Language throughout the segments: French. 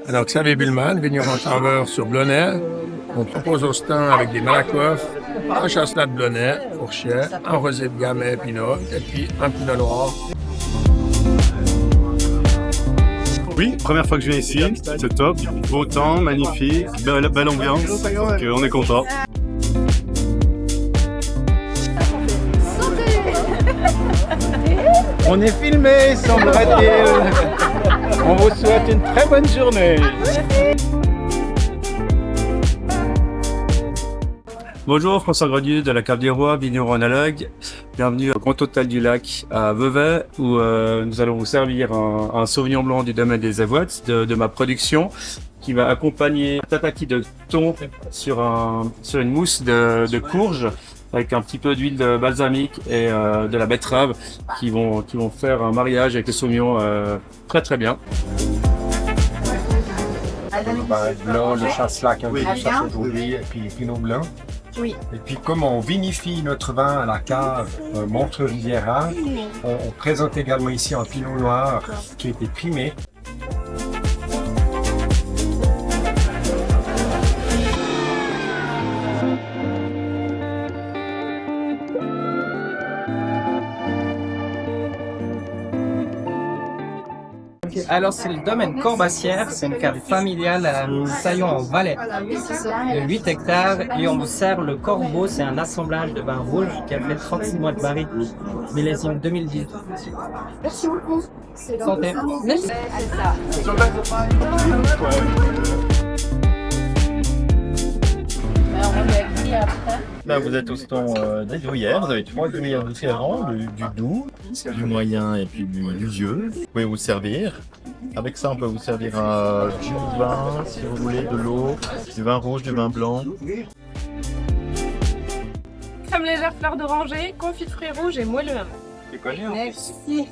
Alors, Xavier Bullman, vigneron saveur sur Blonay. On propose au stand avec des malakoffs, un chasselas de Blonay, fourchette, un rosé de Gamay Pinot, et puis un pinot noir. Oui, première fois que je viens ici, c'est top, beau temps, magnifique, belle ambiance, donc on est content. On est filmé, semblerait-il. On vous souhaite une très bonne journée. Bonjour, François Grenier de la Cave des Rois, vigneron analogue. Bienvenue au Grand Hôtel du Lac à Vevey où nous allons vous servir un Sauvignon blanc du domaine des Avottes de ma production qui va accompagner un tataki de thon sur une mousse de courge avec un petit peu d'huile de balsamique et de la betterave qui vont faire un mariage avec le Sauvignon très très bien. Le blanc, le chasselas qu'on cherche aujourd'hui, et puis le pinot blanc. Oui. Et puis comme on vinifie notre vin à la cave Montreux-Riviera, on présente également ici un pinot noir qui a été primé. Alors c'est le domaine Corbassière, c'est une cave familiale à Saillon en Valais de 8 hectares et on vous sert le Corbeau, c'est un assemblage de vin rouge qui a fait 36 mois de barrique, millésime 2010. Merci beaucoup. Santé. Merci. Là, vous êtes au stand des gruyères, vous avez 3 gruyères différents, du doux, du moyen et puis du vieux. Vous pouvez vous servir. Avec ça, on peut vous servir du vin, si vous voulez, de l'eau, du vin rouge, du vin blanc. Crème légère fleur d'oranger, confit de fruits rouges et moelleux. Merci.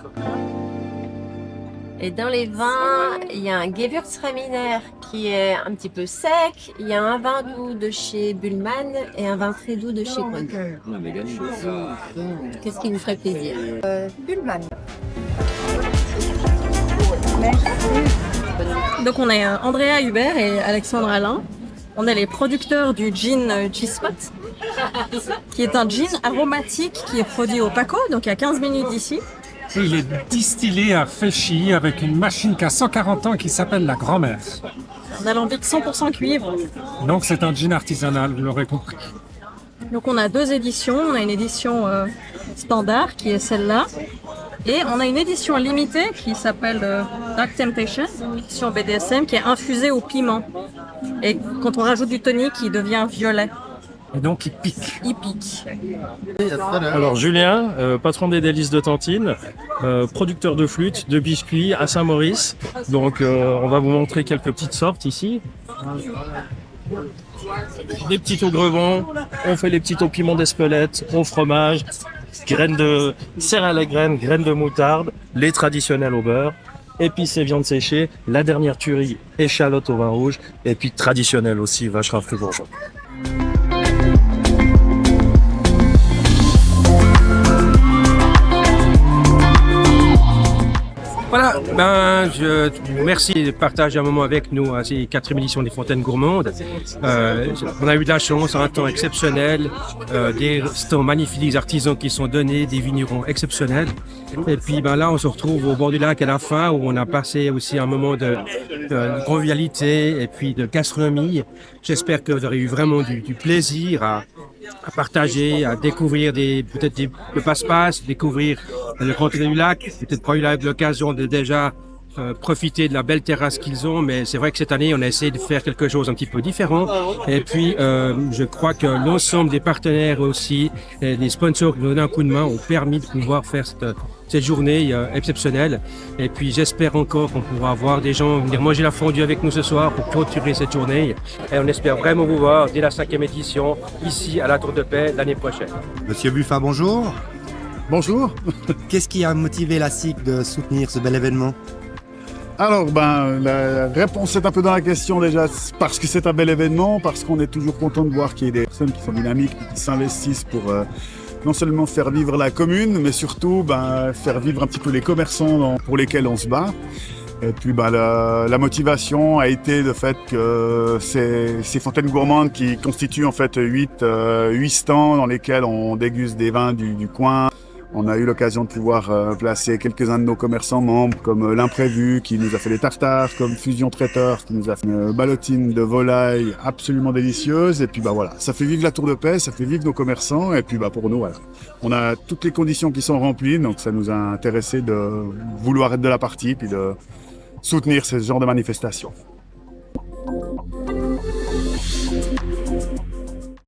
Et dans les vins, il y a un Gewürztraminer qui est un petit peu sec, il y a un vin doux de chez Bullman et un vin très doux de chez Grenier. Qu'est-ce qui vous ferait plaisir? Bullman. Donc on est Andrea Hubert et Alexandre Alain. On est les producteurs du gin G-Spot, qui est un gin aromatique qui est produit au Paco, donc à 15 minutes d'ici. Il est distillé à Féchy avec une machine qui a 140 ans qui s'appelle la grand-mère. On a l'alambic 100% cuivre. Donc c'est un gin artisanal, vous l'aurez compris. Donc on a deux éditions. On a une édition standard qui est celle-là. Et on a une édition limitée qui s'appelle Dark Temptation, édition BDSM, qui est infusée au piment. Et quand on rajoute du tonic, il devient violet. Et donc il pique. Il pique. Alors Julien, patron des Délices de Tantine, producteur de flûtes, de biscuits à Saint-Maurice. Donc on va vous montrer quelques petites sortes ici. Des petits au grevon, on fait les petits au piment d'Espelette, au fromage, graines de serre à la graine, graines de moutarde, les traditionnels au beurre, épices et viande séchée, la dernière tuerie, échalote au vin rouge, et puis traditionnel aussi, vacherin fribourgeois. Voilà, merci de partager un moment avec nous à ces 4e éditions des Fontaines Gourmandes. On a eu de la chance, un temps exceptionnel, des stands magnifiques, des artisans qui sont donnés, des vignerons exceptionnels. Et puis là, on se retrouve au bord du lac à la fin où on a passé aussi un moment de convivialité et puis de gastronomie. J'espère que vous aurez eu vraiment du plaisir à partager, à découvrir peut-être le passe-passe, découvrir le Grand Hôtel du Lac, peut-être pas eu l'occasion de déjà profiter de la belle terrasse qu'ils ont, mais c'est vrai que cette année on a essayé de faire quelque chose un petit peu différent. Et puis je crois que l'ensemble des partenaires aussi, et les sponsors qui nous donnent un coup de main ont permis de pouvoir faire cette journée exceptionnelle. Et puis j'espère encore qu'on pourra voir des gens venir manger la fondue avec nous ce soir pour clôturer cette journée. Et on espère vraiment vous voir dès la 5e édition ici à la Tour de Paix l'année prochaine. Monsieur Buffin, bonjour. Bonjour. Qu'est-ce qui a motivé la SIC de soutenir ce bel événement? Alors, la réponse est un peu dans la question déjà, parce que c'est un bel événement, parce qu'on est toujours content de voir qu'il y a des personnes qui sont dynamiques, qui s'investissent pour non seulement faire vivre la commune, mais surtout faire vivre un petit peu les commerçants pour lesquels on se bat. Et puis la motivation a été le fait que ces fontaines gourmandes qui constituent en fait 8 stands dans lesquels on déguste des vins du coin. On a eu l'occasion de pouvoir placer quelques-uns de nos commerçants membres, comme l'Imprévu qui nous a fait des tartares, comme Fusion Traiteur qui nous a fait une ballotine de volaille absolument délicieuse. Et puis voilà, ça fait vivre la Tour de Paix, ça fait vivre nos commerçants. Et puis pour nous, voilà, on a toutes les conditions qui sont remplies, donc ça nous a intéressé de vouloir être de la partie, puis de soutenir ce genre de manifestation.